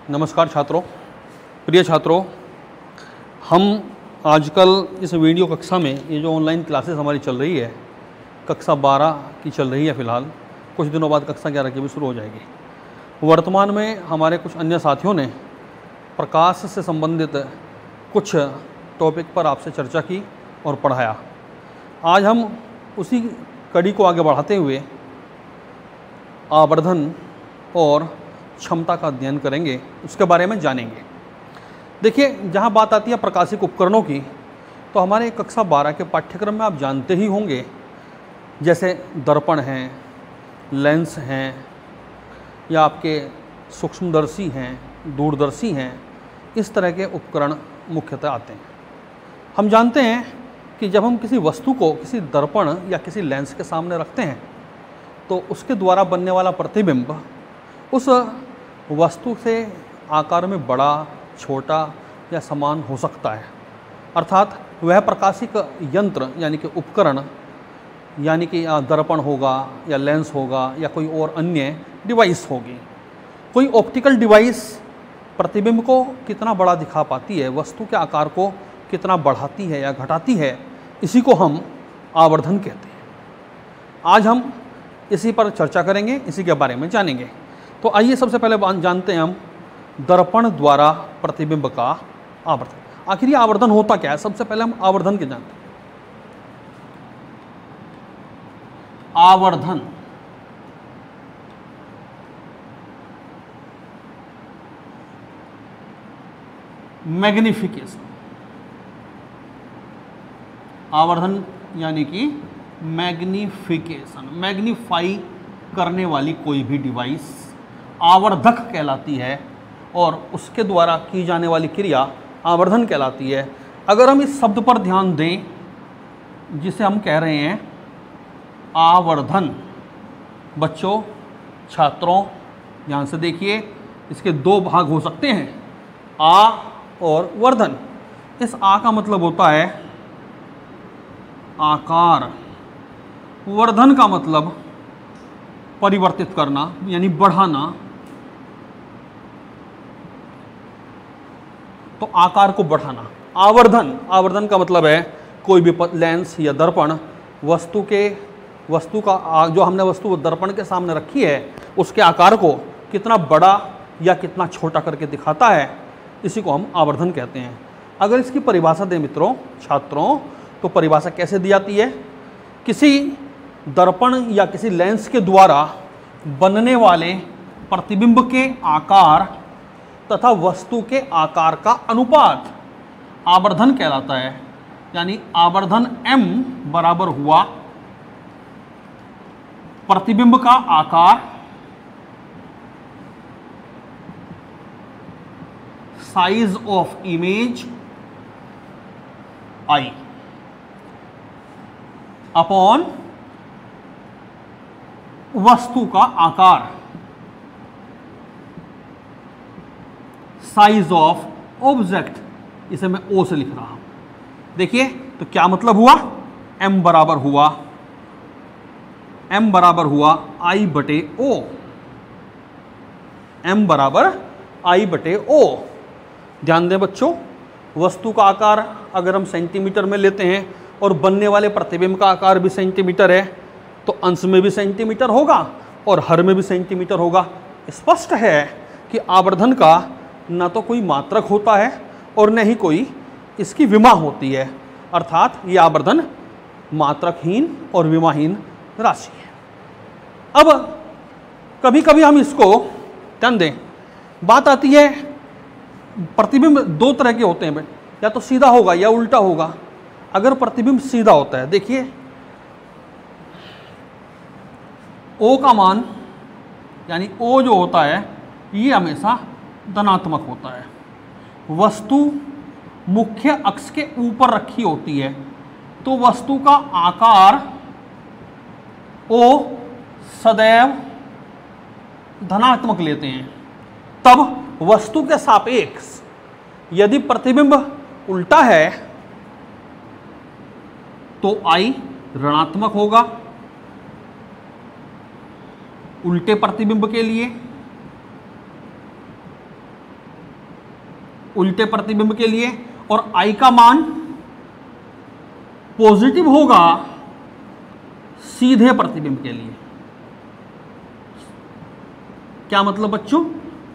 नमस्कार छात्रों, प्रिय छात्रों, हम आजकल इस वीडियो कक्षा में ये जो ऑनलाइन क्लासेस हमारी चल रही है, कक्षा 12 की चल रही है फ़िलहाल, कुछ दिनों बाद कक्षा 11 की भी शुरू हो जाएगी। वर्तमान में हमारे कुछ अन्य साथियों ने प्रकाश से संबंधित कुछ टॉपिक पर आपसे चर्चा की और पढ़ाया। आज हम उसी कड़ी को आगे बढ़ाते हुए आवर्धन और क्षमता का अध्ययन करेंगे, उसके बारे में जानेंगे। देखिए, जहाँ बात आती है प्रकाशिक उपकरणों की, तो हमारे कक्षा 12 के पाठ्यक्रम में आप जानते ही होंगे, जैसे दर्पण हैं, लेंस हैं, या आपके सूक्ष्मदर्शी हैं, दूरदर्शी हैं, इस तरह के उपकरण मुख्यतः आते हैं। हम जानते हैं कि जब हम किसी वस्तु को किसी दर्पण या किसी लेंस के सामने रखते हैं, तो उसके द्वारा बनने वाला प्रतिबिंब उस वस्तु से आकार में बड़ा, छोटा या समान हो सकता है। अर्थात वह प्रकाशिक यंत्र यानी कि उपकरण, यानी कि दर्पण होगा या लेंस होगा या कोई और अन्य डिवाइस होगी। कोई ऑप्टिकल डिवाइस प्रतिबिंब को कितना बड़ा दिखा पाती है, वस्तु के आकार को कितना बढ़ाती है या घटाती है, इसी को हम आवर्धन कहते हैं। आज हम इसी पर चर्चा करेंगे, इसी के बारे में जानेंगे। तो आइए सबसे पहले जानते हैं हम दर्पण द्वारा प्रतिबिंब का आवर्धन। आखिर ये आवर्धन होता क्या है? सबसे पहले हम आवर्धन के जानते हैं। आवर्धन मैग्निफिकेशन, आवर्धन यानी कि मैग्निफिकेशन, मैग्नीफाई करने वाली कोई भी डिवाइस आवर्धक कहलाती है और उसके द्वारा की जाने वाली क्रिया आवर्धन कहलाती है। अगर हम इस शब्द पर ध्यान दें, जिसे हम कह रहे हैं आवर्धन, बच्चों, छात्रों, ध्यान से देखिए, इसके दो भाग हो सकते हैं, आ और वर्धन। इस आ का मतलब होता है आकार, वर्धन का मतलब परिवर्तित करना यानी बढ़ाना। तो आकार को बढ़ाना। आवर्धन का मतलब है कोई भी लेंस या दर्पण वस्तु का जो हमने वस्तु दर्पण के सामने रखी है, उसके आकार को कितना बड़ा या कितना छोटा करके दिखाता है, इसी को हम आवर्धन कहते हैं। अगर इसकी परिभाषा दें मित्रों, छात्रों, तो परिभाषा कैसे दी जाती है? किसी दर्पण या किसी लेंस के द्वारा बनने वाले प्रतिबिंब के आकार तथा वस्तु के आकार का अनुपात आवर्धन कहलाता है। यानी आवर्धन m बराबर हुआ प्रतिबिंब का आकार size of image I upon वस्तु का आकार साइज ऑफ ऑब्जेक्ट, इसे मैं O से लिख रहा हूं। देखिए, तो क्या मतलब हुआ? m बराबर हुआ I बटे O, m बराबर I बटे O। ध्यान दें बच्चों, वस्तु का आकार अगर हम सेंटीमीटर में लेते हैं और बनने वाले प्रतिबिंब का आकार भी सेंटीमीटर है, तो अंश में भी सेंटीमीटर होगा और हर में भी सेंटीमीटर होगा। स्पष्ट है कि आवर्धन का न तो कोई मात्रक होता है और न ही कोई इसकी विमा होती है। अर्थात ये आवर्धन मात्रकहीन और विमाहीन राशि है। अब कभी कभी हम इसको ध्यान दें, बात आती है प्रतिबिंब दो तरह के होते हैं, या तो सीधा होगा या उल्टा होगा। अगर प्रतिबिंब सीधा होता है, देखिए O का मान यानी O जो होता है ये हमेशा धनात्मक होता है। वस्तु मुख्य अक्ष के ऊपर रखी होती है, तो वस्तु का आकार O सदैव धनात्मक लेते हैं। तब वस्तु के सापेक्ष यदि प्रतिबिंब उल्टा है तो I ऋणात्मक होगा उल्टे प्रतिबिंब के लिए, उल्टे प्रतिबिंब के लिए, और I का मान पॉजिटिव होगा सीधे प्रतिबिंब के लिए। क्या मतलब बच्चों?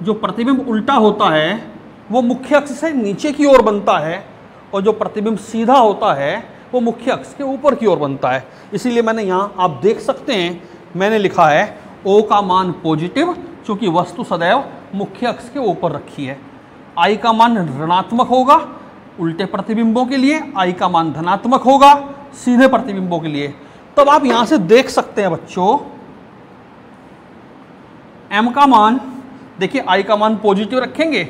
जो प्रतिबिंब उल्टा होता है वो मुख्य अक्ष से नीचे की ओर बनता है, और जो प्रतिबिंब सीधा होता है वो मुख्य अक्ष के ऊपर की ओर बनता है। इसीलिए मैंने यहाँ आप देख सकते हैं मैंने लिखा है O का मान पॉजिटिव, चूंकि वस्तु सदैव मुख्य अक्ष के ऊपर रखी है। I का मान ऋणात्मक होगा उल्टे प्रतिबिंबों के लिए, I का मान धनात्मक होगा सीधे प्रतिबिंबों के लिए। तब आप यहां से देख सकते हैं बच्चों M का मान, देखिए I का मान पॉजिटिव रखेंगे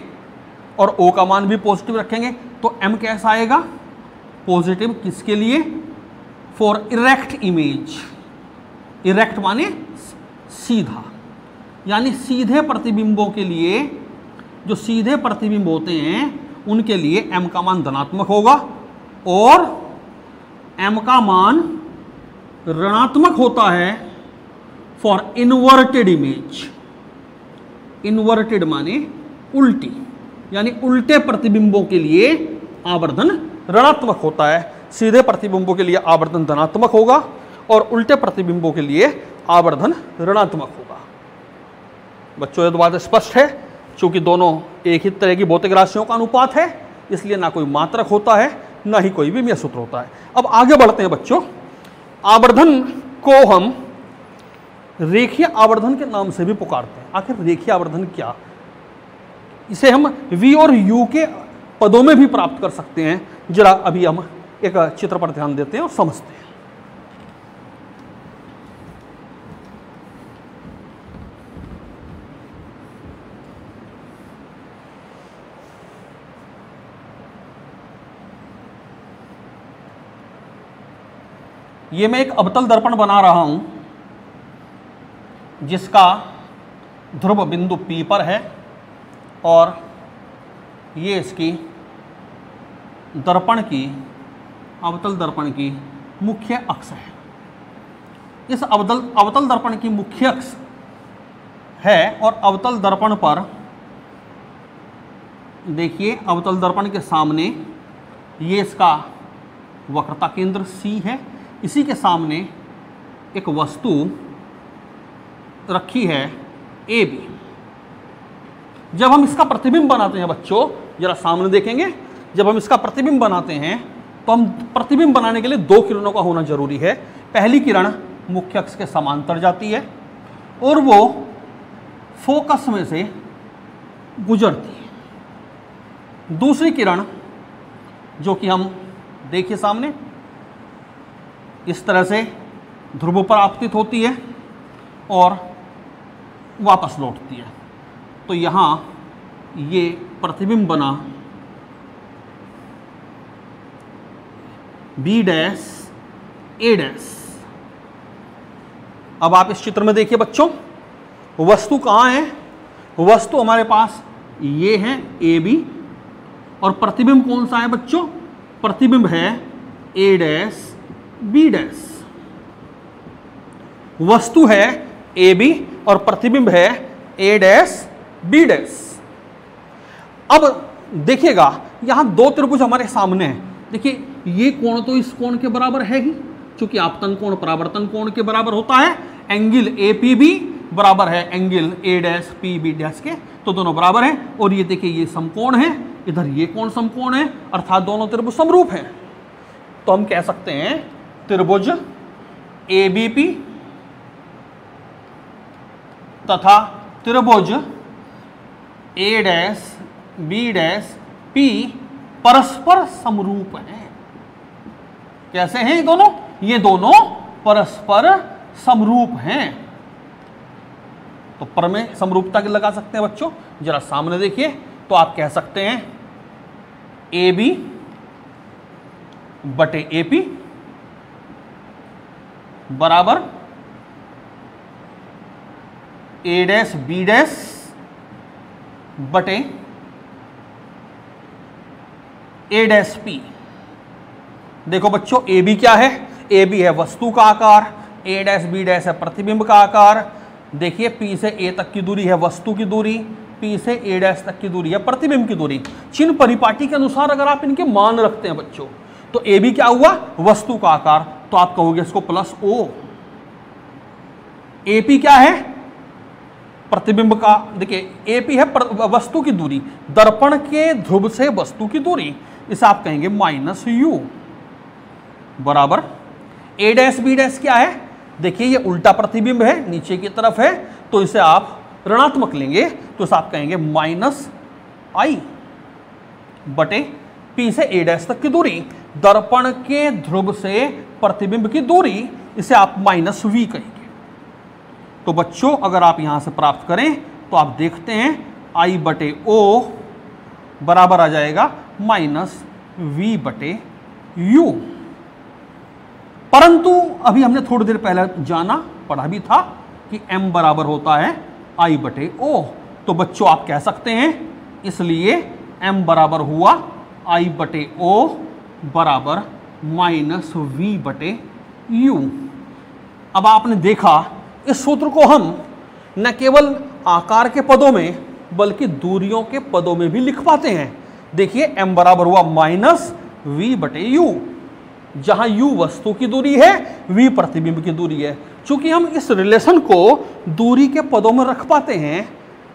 और O का मान भी पॉजिटिव रखेंगे, तो M कैसा आएगा? पॉजिटिव। किसके लिए? For erect image. इरेक्ट माने सीधा, यानी सीधे प्रतिबिंबों के लिए, जो सीधे प्रतिबिंब होते हैं उनके लिए M का मान धनात्मक होगा, और M का मान ऋणात्मक होता है फॉर इन्वर्टेड इमेज। इन्वर्टेड माने उल्टी, यानी उल्टे प्रतिबिंबों के लिए आवर्धन ऋणात्मक होता है, सीधे प्रतिबिंबों के लिए आवर्धन धनात्मक होगा और उल्टे प्रतिबिंबों के लिए आवर्धन ऋणात्मक होगा। बच्चों ये तो बात स्पष्ट है। चूंकि दोनों एक ही तरह की भौतिक राशियों का अनुपात है, इसलिए ना कोई मात्रक होता है ना ही कोई विमीय सूत्र होता है। अब आगे बढ़ते हैं बच्चों। आवर्धन को हम रेखीय आवर्धन के नाम से भी पुकारते हैं। आखिर रेखीय आवर्धन क्या? इसे हम V और U के पदों में भी प्राप्त कर सकते हैं। जरा अभी हम एक चित्र पर ध्यान देते हैं और समझते हैं। ये मैं एक अवतल दर्पण बना रहा हूं जिसका ध्रुव बिंदु P पर है, और ये इसकी दर्पण की, अवतल दर्पण की मुख्य अक्ष है। इस अवतल दर्पण की मुख्य अक्ष है, और अवतल दर्पण पर देखिए, अवतल दर्पण के सामने ये इसका वक्रता केंद्र C है। इसी के सामने एक वस्तु रखी है AB। जब हम इसका प्रतिबिंब बनाते हैं बच्चों, जरा सामने देखेंगे, जब हम इसका प्रतिबिंब बनाते हैं तो हम प्रतिबिंब बनाने के लिए दो किरणों का होना जरूरी है। पहली किरण मुख्य अक्ष के समांतर जाती है और वो फोकस में से गुजरती है। दूसरी किरण जो कि हम देखिए सामने इस तरह से ध्रुव पर आपतित होती है और वापस लौटती है। तो यहाँ ये प्रतिबिंब बना B डैश A डैश। अब आप इस चित्र में देखिए बच्चों, वस्तु कहाँ है? वस्तु हमारे पास ये है AB, और प्रतिबिंब कौन सा है बच्चों? प्रतिबिंब है A डैश B डैश। वस्तु है AB और प्रतिबिंब है A डैश B डैश। अब देखिएगा यहां दो त्रिभुज हमारे सामने हैं। देखिए ये कोण तो इस कोण के बराबर है ही, क्योंकि आपतन कोण परावर्तन कोण के बराबर होता है। एंगल APB बराबर है angle A dash PB dash के, तो दोनों बराबर हैं। और ये देखिए ये समकोण है, इधर ये कोण समकोण है, अर्थात दोनों त्रिभुज समरूप हैं। तो हम कह सकते हैं त्रिभुज ABP तथा त्रिभुज A dash B dash P परस्पर समरूप हैं। कैसे हैं ये दोनों? ये दोनों परस्पर समरूप हैं। तो पर में समरूपता के लगा सकते हैं बच्चों। जरा सामने देखिए तो आप कह सकते हैं AB बटे AP बराबर A डैश B डैश बटे A डैश P। देखो बच्चों AB क्या है? AB है वस्तु का आकार, A डैश B डैश है प्रतिबिंब का आकार। देखिए P से A तक की दूरी है वस्तु की दूरी, P से A डैश तक की दूरी है प्रतिबिंब की दूरी। चिन्ह परिपाटी के अनुसार अगर आप इनके मान रखते हैं बच्चों, तो ए भी क्या हुआ, वस्तु का आकार, तो आप कहोगे इसको प्लस ओ। एपी क्या है, प्रतिबिंब का, देखिए एपी है वस्तु की दूरी, दर्पण के ध्रुव से वस्तु की दूरी, इसे आप कहेंगे माइनस यू बराबर ए डैश बी डैश क्या है, देखिए ये उल्टा प्रतिबिंब है, नीचे की तरफ है, तो इसे आप ऋणात्मक लेंगे, तो इसे आप कहेंगे माइनस आई बटे पी से ए डैश तक की दूरी, दर्पण के ध्रुव से प्रतिबिंब की दूरी, इसे आप माइनस वी कहेंगे। तो बच्चों अगर आप यहां से प्राप्त करें तो आप देखते हैं आई बटे ओ बराबर आ जाएगा माइनस वी बटे यू। परंतु अभी हमने थोड़ी देर पहले जाना पढ़ा भी था कि m बराबर होता है i बटे ओ, तो बच्चों आप कह सकते हैं इसलिए m बराबर हुआ i बटे ओ बराबर माइनस वी बटे यू। अब आपने देखा इस सूत्र को हम न केवल आकार के पदों में बल्कि दूरियों के पदों में भी लिख पाते हैं। देखिए m बराबर हुआ माइनस वी बटे यू, जहां u वस्तु की दूरी है, v प्रतिबिंब की दूरी है। चूंकि हम इस रिलेशन को दूरी के पदों में रख पाते हैं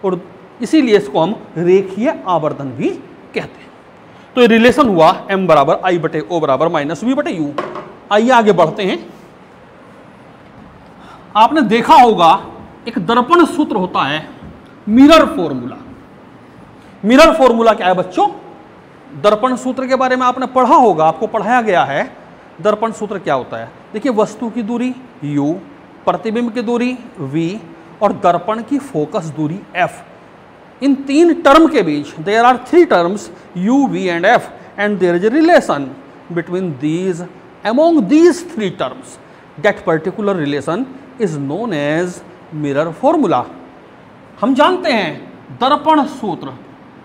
और इसीलिए इसको हम रेखीय आवर्धन भी कहते हैं। तो ये रिलेशन हुआ m बराबर i बटे ओ बराबर माइनस वी बटे यू। आइए आगे बढ़ते हैं। आपने देखा होगा एक दर्पण सूत्र होता है मिरर फॉर्मूला। मिरर फॉर्मूला क्या है बच्चों, दर्पण सूत्र के बारे में आपने पढ़ा होगा, आपको पढ़ाया गया है। दर्पण सूत्र क्या होता है, देखिए वस्तु की दूरी u, प्रतिबिंब की दूरी v और दर्पण की फोकस दूरी f। इन तीन टर्म के बीच there are three terms u, v and f and there is a relation between these among these three terms. That particular relation is known as mirror formula. हम जानते हैं दर्पण सूत्र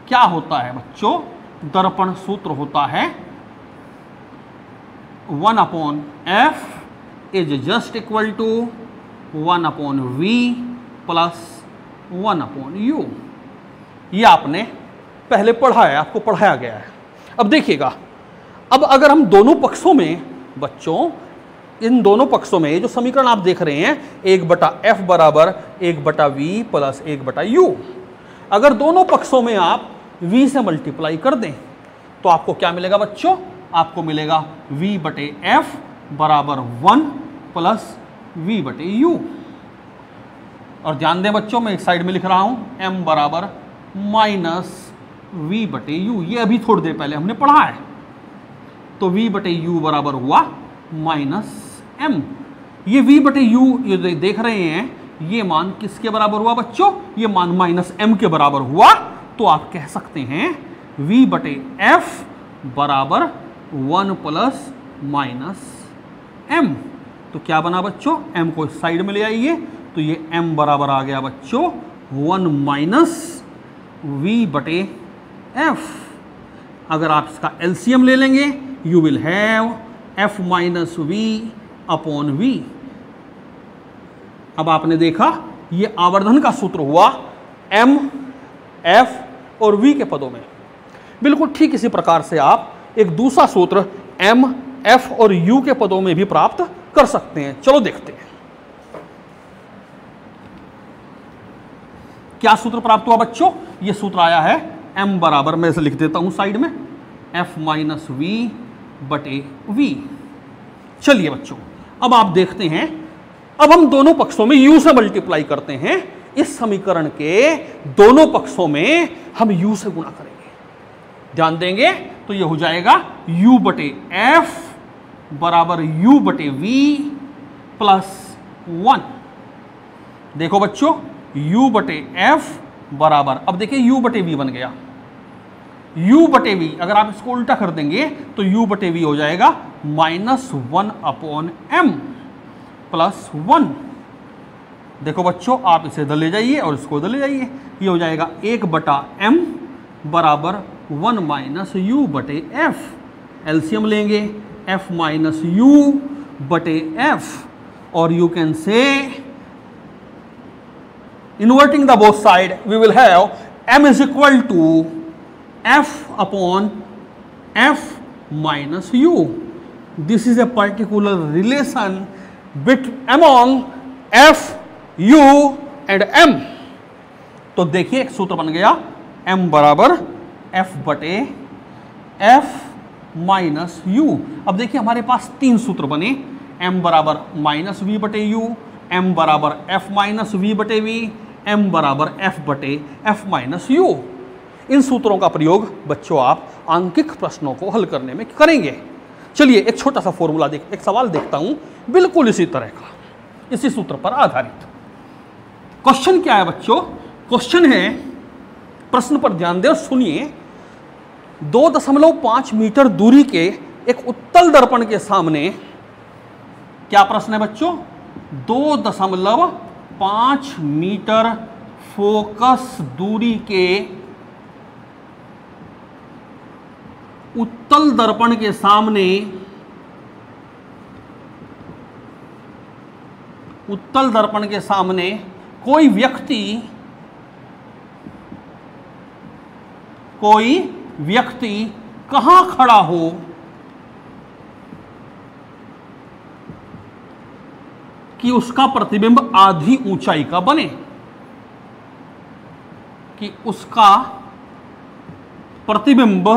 क्या होता है बच्चों, दर्पण सूत्र होता है 1/f is just equal to 1/v plus 1/u। ये आपने पहले पढ़ा है, आपको पढ़ाया गया है। अब देखिएगा, अब अगर हम दोनों पक्षों में बच्चों, इन दोनों पक्षों में जो समीकरण आप देख रहे हैं 1/f बराबर 1/v प्लस 1/u, अगर दोनों पक्षों में आप v से मल्टीप्लाई कर दें तो आपको क्या मिलेगा बच्चों, आपको मिलेगा v बटे f बराबर 1 प्लस v बटे u। और ध्यान दें बच्चों, मैं एक साइड में लिख रहा हूं m बराबर माइनस v बटे u। ये अभी थोड़ी देर पहले हमने पढ़ा है। तो v बटे u बराबर हुआ माइनस m। ये v बटे u ये देख रहे हैं, ये मान किसके बराबर हुआ बच्चों, ये मान माइनस m के बराबर हुआ। तो आप कह सकते हैं v बटे f बराबर 1 प्लस माइनस m। तो क्या बना बच्चों, m को इस साइड में ले आइए, तो ये m बराबर आ गया बच्चों 1 माइनस v बटे f। अगर आप इसका एलसीएम ले लेंगे you will have f minus v upon v। अब आपने देखा ये आवर्धन का सूत्र हुआ m, f और v के पदों में। बिल्कुल ठीक इसी प्रकार से आप एक दूसरा सूत्र m, f और u के पदों में भी प्राप्त कर सकते हैं। चलो देखते हैं क्या सूत्र प्राप्त हुआ बच्चों। ये सूत्र आया है m बराबर, मैं इसे लिख देता हूं साइड में, f माइनस वी बटे v। चलिए बच्चों, अब आप देखते हैं, अब हम दोनों पक्षों में u से मल्टीप्लाई करते हैं। इस समीकरण के दोनों पक्षों में हम u से गुणा करेंगे। ध्यान देंगे तो यह हो जाएगा u बटे f बराबर u बटे v प्लस 1। देखो बच्चों u बटे f बराबर, अब देखिए u बटे v बन गया, u बटे v अगर आप इसको उल्टा कर देंगे तो u बटे v हो जाएगा माइनस 1 अपॉन m प्लस 1। देखो बच्चों आप इसे इधर ले जाइए और इसको इधर ले जाइए, ये हो जाएगा 1/m बराबर 1 माइनस u बटे f। एलसीएम लेंगे f माइनस u बटे f और you can say inverting the both side we will have m is equal to f upon f minus u. This is a particular relation among f, u and m. तो देखिए एक सूत्र बन गया m बराबर f बटे f minus u. अब देखिए हमारे पास तीन सूत्र बने, m बराबर माइनस v बटे u, m बराबर f माइनस v बटे v, m बराबर f बटे f माइनस u. इन सूत्रों का प्रयोग बच्चों आप आंकिक प्रश्नों को हल करने में करेंगे. चलिए एक छोटा सा फॉर्मूला एक सवाल देखता हूं बिल्कुल इसी तरह का, इसी सूत्र पर आधारित. क्वेश्चन क्या है बच्चों? क्वेश्चन है, प्रश्न पर ध्यान दें और सुनिए. 2.5 मीटर दूरी के एक उत्तल दर्पण के सामने, क्या प्रश्न है बच्चों? 2.5 मीटर फोकस दूरी के उत्तल दर्पण के सामने, उत्तल दर्पण के सामने कोई व्यक्ति कहां खड़ा हो कि उसका प्रतिबिंब आधी ऊंचाई का बने, कि उसका प्रतिबिंब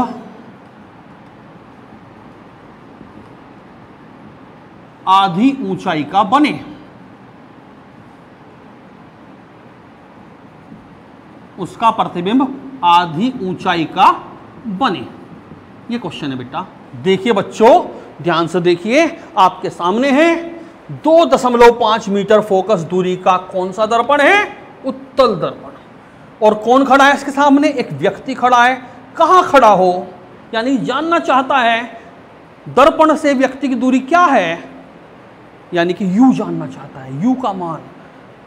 आधी ऊंचाई का बने. उसका प्रतिबिंब आधी ऊंचाई का बने. ये क्वेश्चन है बेटा. देखिए बच्चों ध्यान से देखिए, आपके सामने है 2.5 मीटर फोकस दूरी का कौन सा दर्पण है? उत्तल दर्पण. और कौन खड़ा है इसके सामने? एक व्यक्ति खड़ा है. कहां खड़ा हो, यानी जानना चाहता है दर्पण से व्यक्ति की दूरी क्या है, यानी कि u जानना चाहता है, u का मान,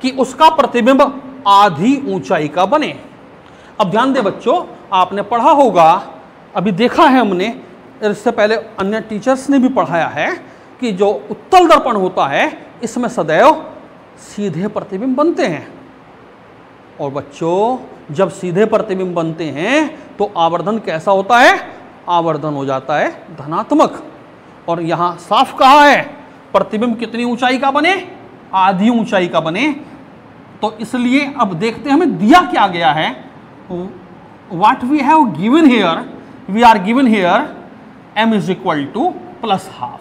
कि उसका प्रतिबिंब आधी ऊंचाई का बने. अब ध्यान दे बच्चों, आपने पढ़ा होगा, अभी देखा है हमने, इससे पहले अन्य टीचर्स ने भी पढ़ाया है कि जो उत्तल दर्पण होता है इसमें सदैव सीधे प्रतिबिंब बनते हैं. और बच्चों जब सीधे प्रतिबिंब बनते हैं तो आवर्धन कैसा होता है? आवर्धन हो जाता है धनात्मक. और यहां साफ कहा है प्रतिबिंब कितनी ऊंचाई का बने? आधी ऊंचाई का बने. तो इसलिए अब देखते हैं हमें दिया क्या गया है. What we have given here, we are given here m is equal to plus half,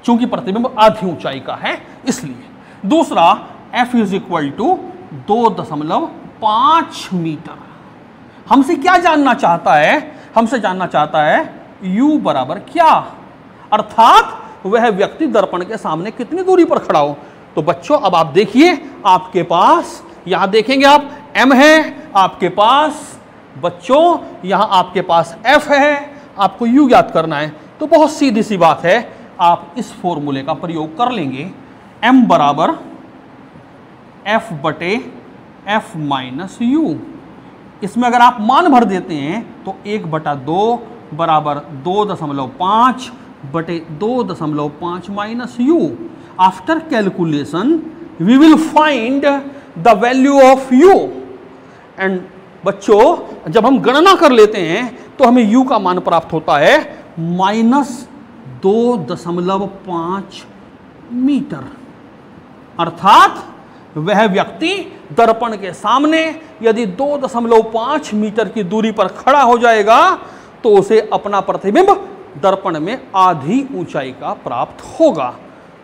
चूंकि प्रतिबिंब आधी ऊंचाई का है इसलिए. दूसरा f is equal to 2.5 metre. हमसे क्या जानना चाहता है? हमसे जानना चाहता है u बराबर क्या, अर्थात वह व्यक्ति दर्पण के सामने कितनी दूरी पर खड़ा हो. तो बच्चों अब आप देखिए, आपके पास यहां देखेंगे आप m है, आपके पास बच्चों यहां आपके पास f है, आपको u ज्ञात करना है. तो बहुत सीधी सी बात है, आप इस फॉर्मूले का प्रयोग कर लेंगे. m बराबर f बटे f माइनस u. इसमें अगर आप मान भर देते हैं तो 1/2 बराबर 2.5 बटे 2.5 minus u. After calculation we will find the value of u. And बच्चों जब हम गणना कर लेते हैं तो हमें u का मान प्राप्त होता है -2.5 मीटर. अर्थात वह व्यक्ति दर्पण के सामने यदि 2.5 मीटर की दूरी पर खड़ा हो जाएगा तो उसे अपना प्रतिबिंब दर्पण में आधी ऊंचाई का प्राप्त होगा.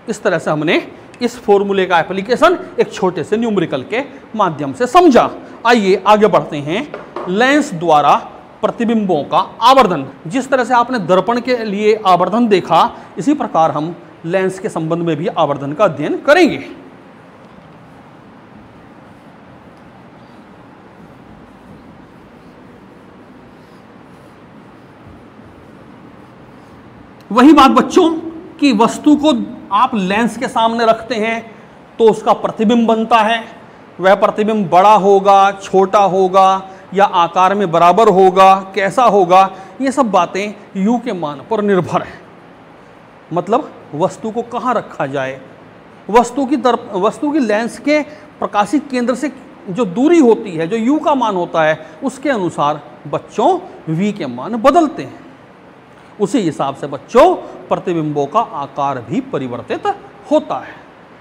इस तरह से हमने इस फॉर्मूले का एप्लीकेशन एक छोटे से न्यूमेरिकल के माध्यम से समझा. आइए आगे बढ़ते हैं. लेंस द्वारा प्रतिबिंबों का आवर्धन. जिस तरह से आपने दर्पण के लिए आवर्धन देखा, इसी प्रकार हम लेंस के संबंध में भी आवर्धन का अध्ययन करेंगे. वही बात बच्चों कि वस्तु को आप लेंस के सामने रखते हैं तो उसका प्रतिबिंब बनता है. वह प्रतिबिंब बड़ा होगा, छोटा होगा या आकार में बराबर होगा, कैसा होगा, ये सब बातें u के मान पर निर्भर है. मतलब वस्तु को कहाँ रखा जाए, वस्तु की लेंस के प्रकाशित केंद्र से जो दूरी होती है, जो u का मान होता है, उसके अनुसार बच्चों v के मान बदलते हैं। उसी हिसाब से बच्चों प्रतिबिंबों का आकार भी परिवर्तित होता है।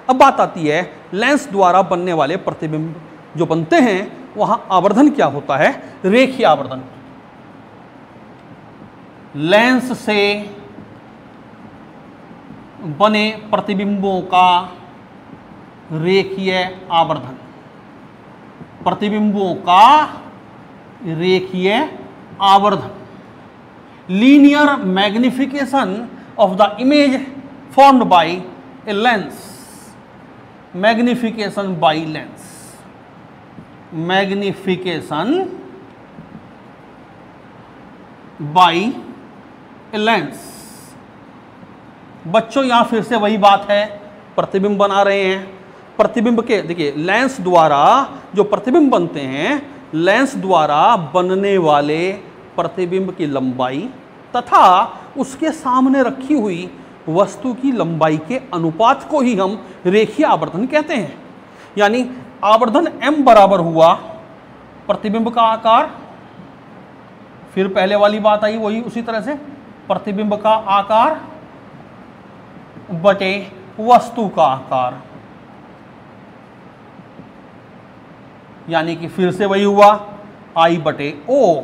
अब बात आती है लेंस द्वारा बनने वाले प्रतिबिंब जो बनते हैं, वहां आवर्धन क्या होता है? रेखीय आवर्धन। लेंस से बने प्रतिबिंबों का रेखीय आवर्धन, प्रतिबिंबों का रेखीय आवर्धन, linear magnification of the image formed by a lens, magnification by lens, magnification by a lens. बच्चों यहां फिर से वही बात है, प्रतिबिंब बना रहे हैं। प्रतिबिंब के देखिए लेंस द्वारा जो प्रतिबिंब बनते हैं, लेंस द्वारा बनने वाले प्रतिबिंब की लंबाई तथा उसके सामने रखी हुई वस्तु की लंबाई के अनुपात को ही हम रेखीय आवर्धन कहते हैं। यानी आवर्धन m बराबर हुआ प्रतिबिंब का आकार, फिर पहले वाली बात आई वही उसी तरह से, प्रतिबिंब का आकार बटे वस्तु का आकार, यानी कि फिर से वही हुआ I बटे O।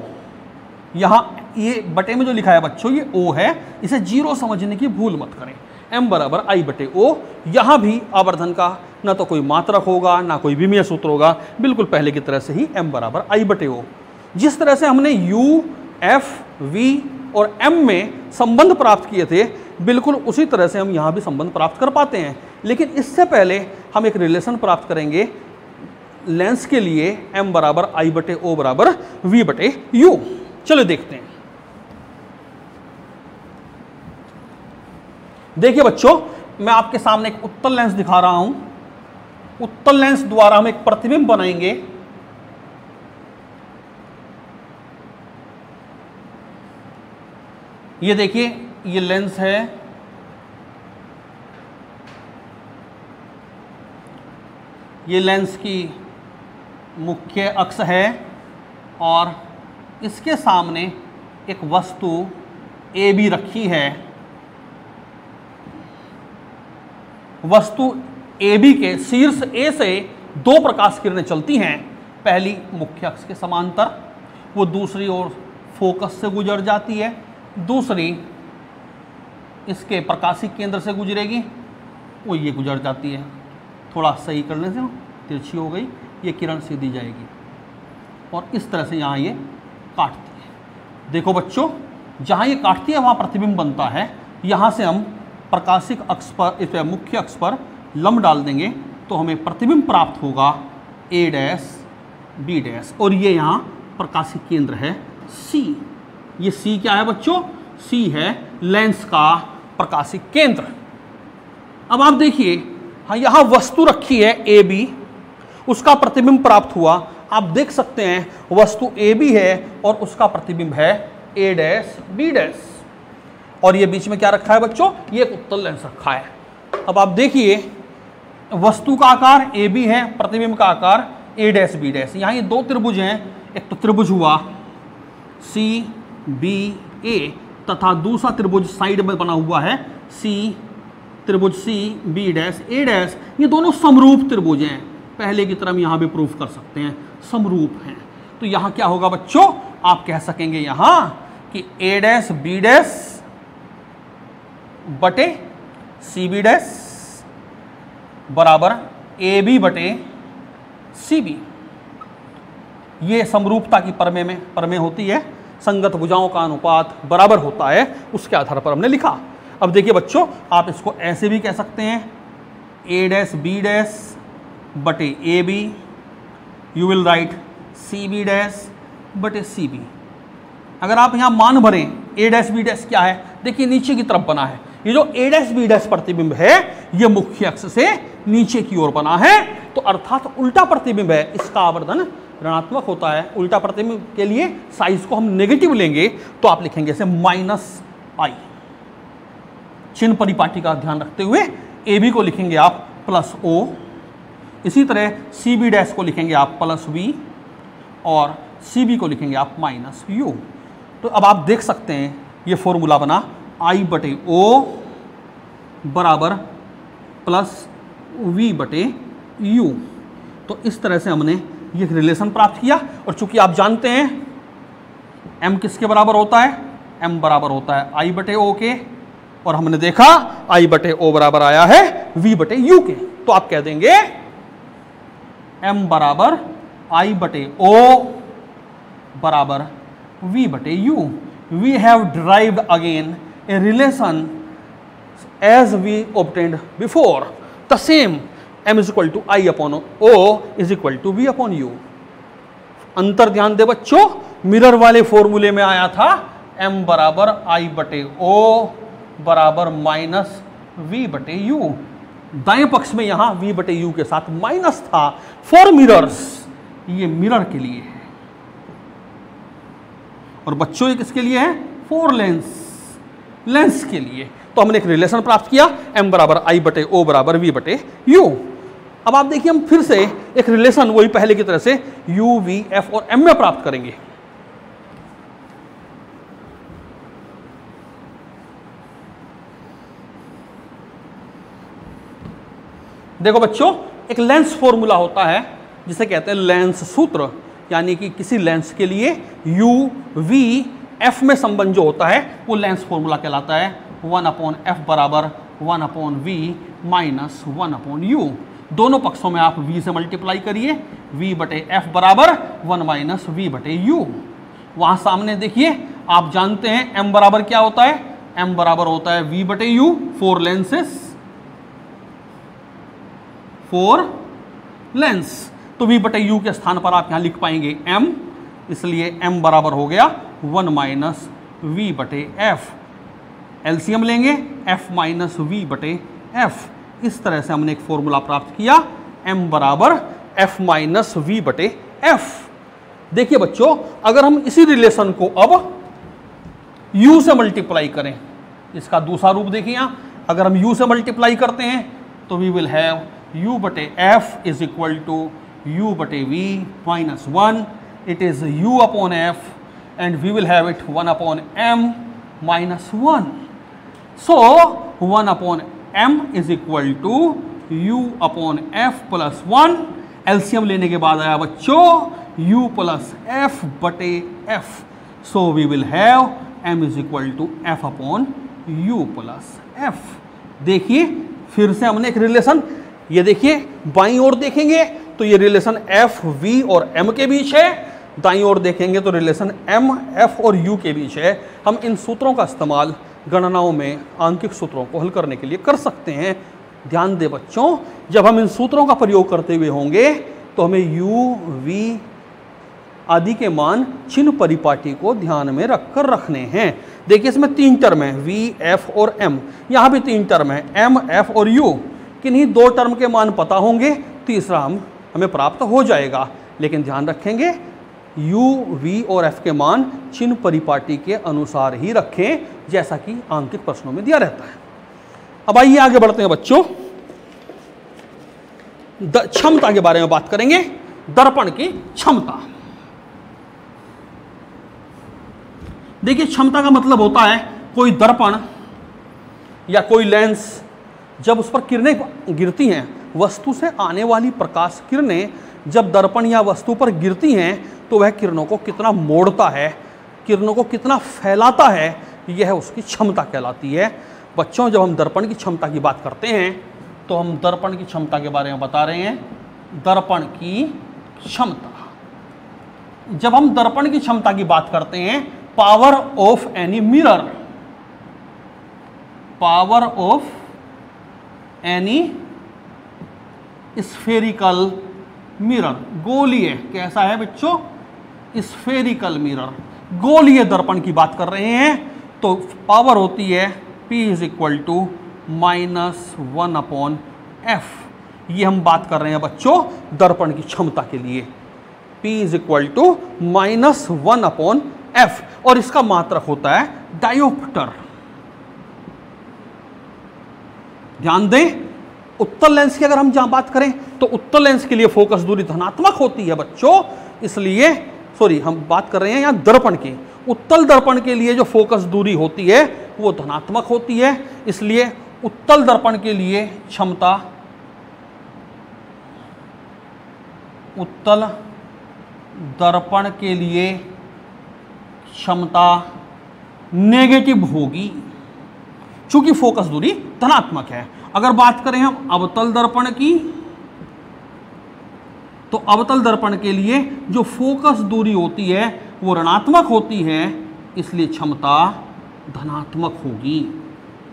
यहां ये बटे में जो लिखा है बच्चों ये O है, इसे जीरो समझने की भूल मत करें। m बराबर I बटे O। यहां भी आवर्धन का ना तो कोई मात्रक होगा ना कोई विमीय सूत्र होगा, बिल्कुल पहले की तरह से ही m बराबर I बटे O। जिस तरह से हमने U, F, V और m में संबंध प्राप्त किए थे, बिल्कुल उसी तरह से हम यहां भी संबंध प्राप्त कर पाते हैं। लेकिन इससे पहले हम एक रिलेशन प्राप्त करेंगे लेंस के लिए, m बराबर I बटे O बराबर V बटे U। चलो देखते हैं। देखिए बच्चों, मैं आपके सामने एक उत्तल लेंस दिखा रहा हूं। उत्तल लेंस द्वारा हम एक प्रतिबिंब बनाएंगे। ये देखिए, ये लेंस है, ये लेंस की मुख्य अक्ष है और इसके सामने एक वस्तु AB रखी है। वस्तु AB के शीर्ष A से दो प्रकाश किरणें चलती हैं। पहली मुख्य अक्ष के समांतर, वो दूसरी ओर फोकस से गुजर जाती है, दूसरी इसके प्रकाशिक केंद्र से गुजरेगी, वो ये गुजर जाती है। थोड़ा सही करने से तिरछी हो गई, ये किरण सीधी जाएगी और इस तरह से यहाँ ये काटती है। देखो बच्चों, जहाँ ये काटती है वहाँ प्रतिबिंब बनता है। यहाँ से हम प्रकाशिक अक्ष पर, इस मुख्य अक्ष पर लंब डाल देंगे तो हमें प्रतिबिंब प्राप्त होगा A डैश B डैश, और ये यहाँ प्रकाशिक केंद्र है C। ये C क्या है बच्चों? C है लेंस का प्रकाशिक केंद्र। अब आप देखिए, हाँ यहाँ वस्तु रखी है AB, उसका प्रतिबिंब प्राप्त हुआ। आप देख सकते हैं वस्तु AB है और उसका प्रतिबिंब है A डैश B डैश, और ये बीच में क्या रखा है बच्चों? ये एक उत्तल लेंस रखा है। अब आप देखिए, वस्तु का आकार AB है, प्रतिबिंब का आकार A डैश B डैश। यहाँ ये दो त्रिभुज हैं, एक तो त्रिभुज हुआ CBA तथा दूसरा त्रिभुज साइड में बना हुआ है त्रिभुज CB डैश A डैश। ये दोनों समरूप त्रिभुज हैं, पहले की तरह हम यहाँ भी प्रूफ कर सकते हैं, समरूप हैं। तो यहाँ क्या होगा बच्चों? आप कह सकेंगे यहाँ कि A डैश B डैश बटे CB डैश बराबर AB बटे CB। ये समरूपता की परमेय होती है, संगत भुजाओं का अनुपात बराबर होता है, उसके आधार पर हमने लिखा। अब देखिए बच्चों, आप इसको ऐसे भी कह सकते हैं A डैश B डैश बटे AB, you will write CB dash बटे CB। अगर आप यहाँ मान भरें A डैश B डैश क्या है, देखिए नीचे की तरफ बना है। ये जो A डैश B डैश प्रतिबिंब है, ये मुख्य अक्ष से नीचे की ओर बना है, तो अर्थात उल्टा प्रतिबिंब है, इसका आवर्धन ऋणात्मक होता है। उल्टा प्रतिबिंब के लिए साइज को हम नेगेटिव लेंगे तो आप लिखेंगे इसे -I। चिन्ह परिपाटी का ध्यान रखते हुए AB को लिखेंगे आप +O, इसी तरह सी बी डैश को लिखेंगे आप प्लस वी और सी बी को लिखेंगे आप माइनस यू। तो अब आप देख सकते हैं ये फॉर्मूला बना आई बटे ओ बराबर प्लस वी बटे यू। तो इस तरह से हमने ये रिलेशन प्राप्त किया। और चूंकि आप जानते हैं m किसके बराबर होता है, m बराबर होता है आई बटे ओ के, और हमने देखा आई बटे ओ बराबर आया है v बटे यू के। तो आप कह देंगे m बराबर आई बटे ओ बराबर v बटे u. We have derived again a relation as we obtained before, the same m is equal to I upon O is equal to V upon U। अंतर ध्यान दे बच्चों, मिरर वाले फॉर्मूले में आया था m बराबर I बटे O बराबर माइनस V बटे U। दाएं पक्ष में यहां V बटे U के साथ माइनस था फॉर मिरर्स, ये मिरर के लिए है। और बच्चों ये किसके लिए है, फॉर लेंस के लिए। तो हमने एक रिलेशन प्राप्त किया m बराबर आई बटे ओ बराबर वी बटे यू। अब आप देखिए हम फिर से एक रिलेशन वही पहले की तरह से u, v, f और m में प्राप्त करेंगे। देखो बच्चों, एक लेंस फॉर्मूला होता है जिसे कहते हैं लेंस सूत्र, यानी कि किसी लेंस के लिए u, v, f में संबंध जो होता है वो लेंस फॉर्मूला कहलाता है 1 अपॉन एफ बराबर 1 upon v minus 1 upon u. दोनों पक्षों में आप v से मल्टीप्लाई करिए, v बटे f बराबर 1 माइनस वी बटे यू। वहाँ सामने देखिए आप जानते हैं m बराबर क्या होता है, m बराबर होता है v बटे यू फॉर लेंस। तो v बटे यू के स्थान पर आप यहाँ लिख पाएंगे m, इसलिए m बराबर हो गया 1 माइनस वी बटे f। एलसीएम लेंगे f माइनस वी बटे f। इस तरह से हमने एक फॉर्मूला प्राप्त किया m बराबर f माइनस वी बटे f। देखिए बच्चों, अगर हम इसी रिलेशन को अब u से मल्टीप्लाई करें, इसका दूसरा रूप देखिए यहाँ, अगर हम u से मल्टीप्लाई करते हैं तो वी विल हैव u बटे f is equal to u बटे v minus 1, it is u upon f and we will have it 1 upon m minus 1। So 1 upon m is equal to u upon f plus 1। LCM लेने के बाद आया बच्चों u plus f बटे f। So we will have m is equal to f upon u plus f। देखिए फिर से हमने एक रिलेशन, ये देखिए बाईं ओर देखेंगे तो ये रिलेशन f, v और m के बीच है, दाईं ओर देखेंगे तो रिलेशन m, f और u के बीच है। हम इन सूत्रों का इस्तेमाल गणनाओं में आंकिक सूत्रों को हल करने के लिए कर सकते हैं। ध्यान दे बच्चों, जब हम इन सूत्रों का प्रयोग करते हुए होंगे तो हमें u, v आदि के मान चिन्ह परिपाटी को ध्यान में रखकर रखने हैं। देखिए इसमें 3 टर्म है v, f और m, यहाँ भी 3 टर्म है m, f और u। किन्हीं 2 टर्म के मान पता होंगे, तीसरा हमें प्राप्त हो जाएगा। लेकिन ध्यान रखेंगे u, v और f के मान चिन्ह परिपाटी के अनुसार ही रखें, जैसा कि आंकिक प्रश्नों में दिया रहता है। अब आइए आगे बढ़ते हैं बच्चों, क्षमता के बारे में बात करेंगे। दर्पण की क्षमता। देखिए क्षमता का मतलब होता है कोई दर्पण या कोई लेंस जब उस पर किरणें गिरती हैं, वस्तु से आने वाली प्रकाश किरणें जब दर्पण या वस्तु पर गिरती हैं तो वह किरणों को कितना मोड़ता है, किरणों को कितना फैलाता है, यह उसकी क्षमता कहलाती है। बच्चों, जब हम दर्पण की क्षमता की बात करते हैं तो हम दर्पण की क्षमता के बारे में बता रहे हैं। दर्पण की क्षमता, जब हम दर्पण की क्षमता की बात करते हैं, power of any mirror, power of any spherical mirror, गोलीय, कैसा है बच्चों, स्फेरिकल मिरर, गोलीय दर्पण की बात कर रहे हैं तो पावर होती है P is equal to -1 upon F। ये हम बात कर रहे हैं बच्चों दर्पण की क्षमता के लिए, P is equal to -1 upon F। और इसका मात्रक होता है डायोप्टर। ध्यान दें, उत्तल लेंस की अगर हम जहां बात करें तो उत्तल लेंस के लिए फोकस दूरी धनात्मक होती है बच्चों, इसलिए सॉरी हम बात कर रहे हैं यहां दर्पण की। उत्तल दर्पण के लिए जो फोकस दूरी होती है वो धनात्मक होती है, इसलिए उत्तल दर्पण के लिए क्षमता, उत्तल दर्पण के लिए क्षमता नेगेटिव होगी क्योंकि फोकस दूरी धनात्मक है। अगर बात करें हम अवतल दर्पण की, तो अवतल दर्पण के लिए जो फोकस दूरी होती है वो ऋणात्मक होती है, इसलिए क्षमता धनात्मक होगी।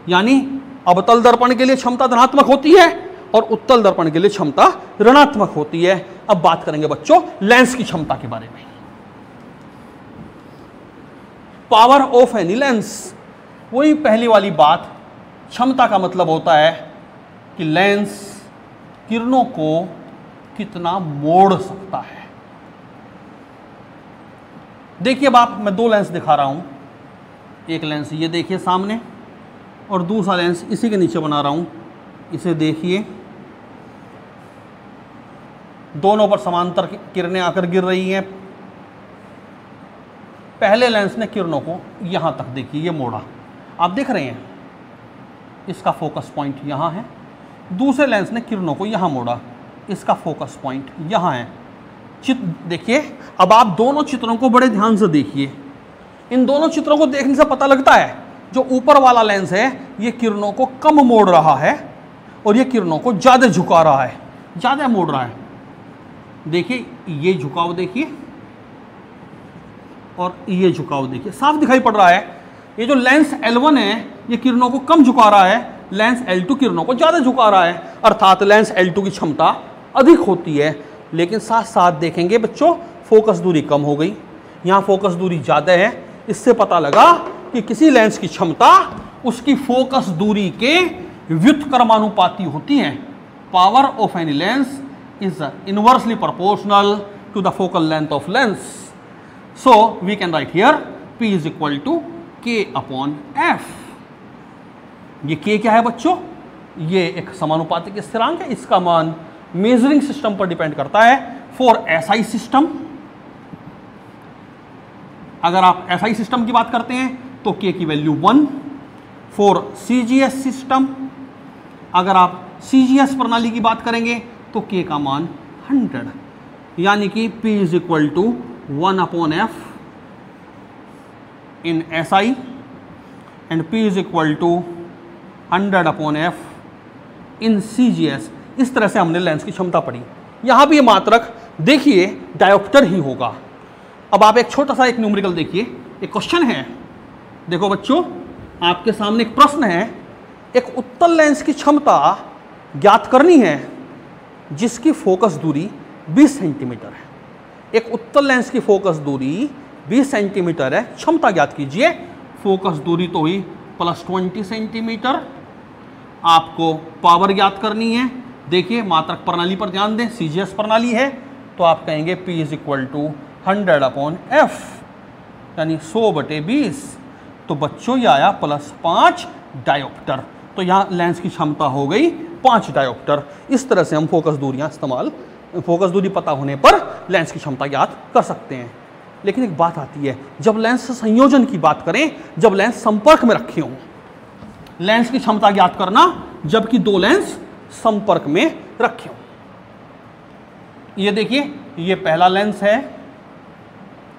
यानी अवतल दर्पण के लिए क्षमता धनात्मक होती है और उत्तल दर्पण के लिए क्षमता ऋणात्मक होती है। अब बात करेंगे बच्चों लेंस की क्षमता के बारे में। पावर ऑफ एनी लेंस, वही पहली वाली बात, क्षमता का मतलब होता है कि लेंस किरणों को कितना मोड़ सकता है। देखिए अब आप, मैं दो लेंस दिखा रहा हूं, एक लेंस ये देखिए सामने और दूसरा लेंस इसी के नीचे बना रहा हूं, इसे देखिए। दोनों पर समांतर किरणें आकर गिर रही हैं। पहले लेंस ने किरणों को यहां तक देखिए ये मोड़ा, आप देख रहे हैं इसका फोकस पॉइंट यहां है। दूसरे लेंस ने किरणों को यहां मोड़ा, इसका फोकस पॉइंट यहां है। चित्र देखिए, अब आप दोनों चित्रों को बड़े ध्यान से देखिए। इन दोनों चित्रों को देखने से पता लगता है जो ऊपर वाला लेंस है ये किरणों को कम मोड़ रहा है और ये किरणों को ज़्यादा झुका रहा है, ज़्यादा मोड़ रहा है। देखिए ये झुकाव देखिए और ये झुकाव देखिए, साफ दिखाई पड़ रहा है। ये जो लेंस L1 है ये किरणों को कम झुका रहा है, लेंस L2 किरणों को ज़्यादा झुका रहा है, अर्थात लेंस L2 की क्षमता अधिक होती है। लेकिन साथ साथ देखेंगे बच्चों फोकस दूरी कम हो गई, यहाँ फोकस दूरी ज़्यादा है। इससे पता लगा कि किसी लेंस की क्षमता उसकी फोकस दूरी के व्युत्क्रमानुपाती होती है। Power of any lens is inversely proportional to the focal length of lens. So we can write here P is equal to K upon F। ये K क्या है बच्चों? ये एक समानुपातिक स्थिरांक है, इसका मान मेजरिंग सिस्टम पर डिपेंड करता है। फॉर SI सिस्टम, अगर आप SI सिस्टम की बात करते हैं तो K की वैल्यू 1। फॉर CGS सिस्टम, अगर आप CGS प्रणाली की बात करेंगे तो K का मान 100, यानी कि P is equal to 1 upon F in SI and P is equal to 100 upon F in CGS। इस तरह से हमने लेंस की क्षमता पढ़ी। यहाँ भी ये मात्रक देखिए डायोप्टर ही होगा। अब आप एक छोटा सा एक न्यूमेरिकल देखिए, एक क्वेश्चन है। देखो बच्चों आपके सामने एक प्रश्न है, एक उत्तल लेंस की क्षमता ज्ञात करनी है जिसकी फोकस दूरी 20 सेंटीमीटर है। एक उत्तल लेंस की फोकस दूरी 20 सेंटीमीटर है, क्षमता ज्ञात कीजिए। फोकस दूरी तो हुई +20 सेंटीमीटर। आपको पावर ज्ञात करनी है। देखिए मात्रक प्रणाली पर ध्यान दें, CGS प्रणाली है तो आप कहेंगे P is equal to 100 upon F, यानी 100/20। तो बच्चों ये आया +5 डायोप्टर। तो यहाँ लेंस की क्षमता हो गई 5 डायोप्टर। इस तरह से हम फोकस दूरियाँ फोकस दूरी पता होने पर लेंस की क्षमता ज्ञात कर सकते हैं। लेकिन एक बात आती है, जब लेंस संयोजन की बात करें, जब लेंस संपर्क में रखे हों, लेंस की क्षमता ज्ञात करना जबकि दो लेंस संपर्क में रखे हों। ये देखिए ये पहला लेंस है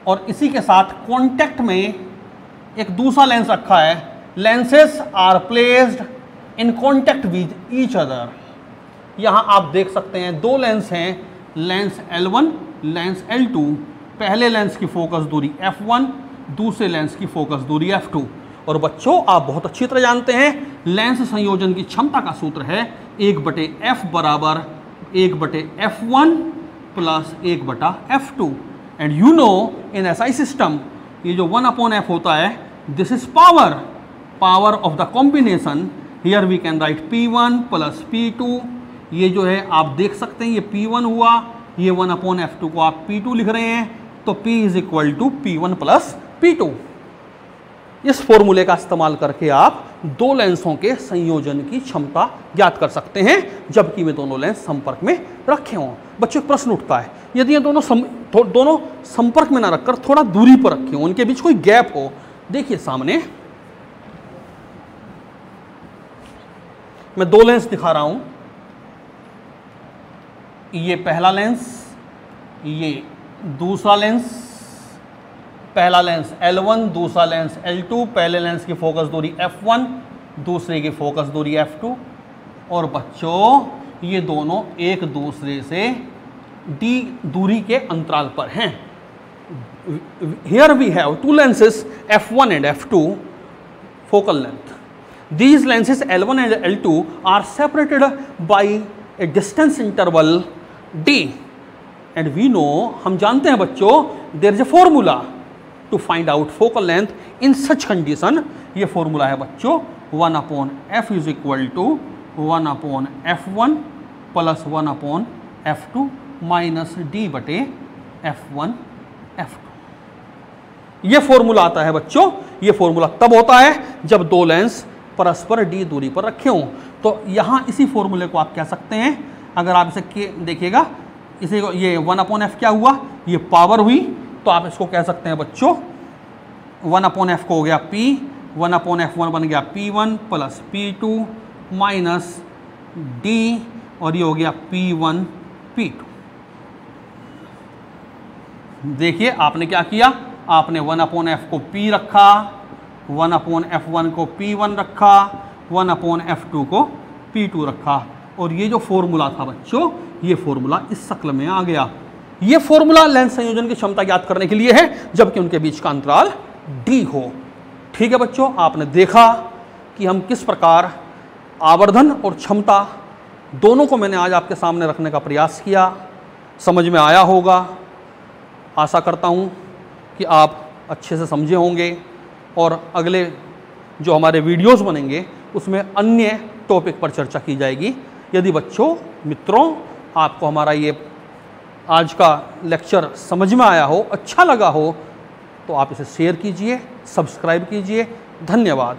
और इसी के साथ कांटेक्ट में एक दूसरा लेंस रखा है। Lenses are placed in contact with each other. यहां आप देख सकते हैं दो लेंस हैं, लेंस L1, लेंस L2। पहले लेंस की फोकस दूरी F1, दूसरे लेंस की फोकस दूरी F2। और बच्चों आप बहुत अच्छी तरह जानते हैं लेंस संयोजन की क्षमता का सूत्र है 1/F बराबर 1/F1 plus 1/F2। And you know in SI system ये जो 1/F होता है, this is power of the combination. Here we can write P1 plus P2। ये जो है आप देख सकते हैं ये P1 हुआ, ये 1/F2 को आप P2 लिख रहे हैं, तो P is equal to P1 plus P2। इस फॉर्मूले का इस्तेमाल करके आप दो लेंसों के संयोजन की क्षमता ज्ञात कर सकते हैं जबकि वे दोनों लेंस संपर्क में रखे हों। बच्चों, एक प्रश्न उठता है, यदि ये दोनों संपर्क में ना रखकर थोड़ा दूरी पर रखे हों, उनके बीच कोई गैप हो। देखिए सामने मैं दो लेंस दिखा रहा हूं, ये पहला लेंस, ये दूसरा लेंस। पहला लेंस L1, दूसरा लेंस L2। पहले लेंस की फोकस दूरी f1, दूसरे की फोकस दूरी f2। और बच्चों ये दोनों एक दूसरे से d दूरी के अंतराल पर हैं। Here we have two lenses f1 and f2 focal length. These lenses L1 and L2 are separated by a distance interval d. And we know, हम जानते हैं बच्चों, there is a formula to find out focal length in such condition। ये formula है बच्चों 1/f is equal to 1/f1 plus 1/f2 minus d/f1 f2। ये formula आता है बच्चों। ये फॉर्मूला तब होता है जब दो लेंस परस्पर d दूरी पर रखे हों। तो यहाँ इसी फॉर्मूले को आप कह सकते हैं, अगर आप इसे देखिएगा, इसे ये 1/f क्या हुआ, ये पावर हुई, तो आप इसको कह सकते हैं बच्चों 1/f को हो गया p, 1/f1 बन गया p1 plus p2 minus d, और ये हो गया p1 p2। देखिए आपने क्या किया, आपने 1/f को p रखा, 1/f1 को p1 रखा, 1/f2 को p2 रखा, और ये जो फॉर्मूला था बच्चों, ये फॉर्मूला इस शक्ल में आ गया। ये फॉर्मूला लेंस संयोजन की क्षमता ज्ञात करने के लिए है जबकि उनके बीच का अंतराल d हो। ठीक है बच्चों, आपने देखा कि हम किस प्रकार आवर्धन और क्षमता दोनों को मैंने आज आपके सामने रखने का प्रयास किया। समझ में आया होगा, आशा करता हूँ कि आप अच्छे से समझे होंगे, और अगले जो हमारे वीडियोस बनेंगे उसमें अन्य टॉपिक पर चर्चा की जाएगी। यदि बच्चों, मित्रों, आपको हमारा ये आज का लेक्चर समझ में आया हो, अच्छा लगा हो, तो आप इसे शेयर कीजिए, सब्सक्राइब कीजिए। धन्यवाद।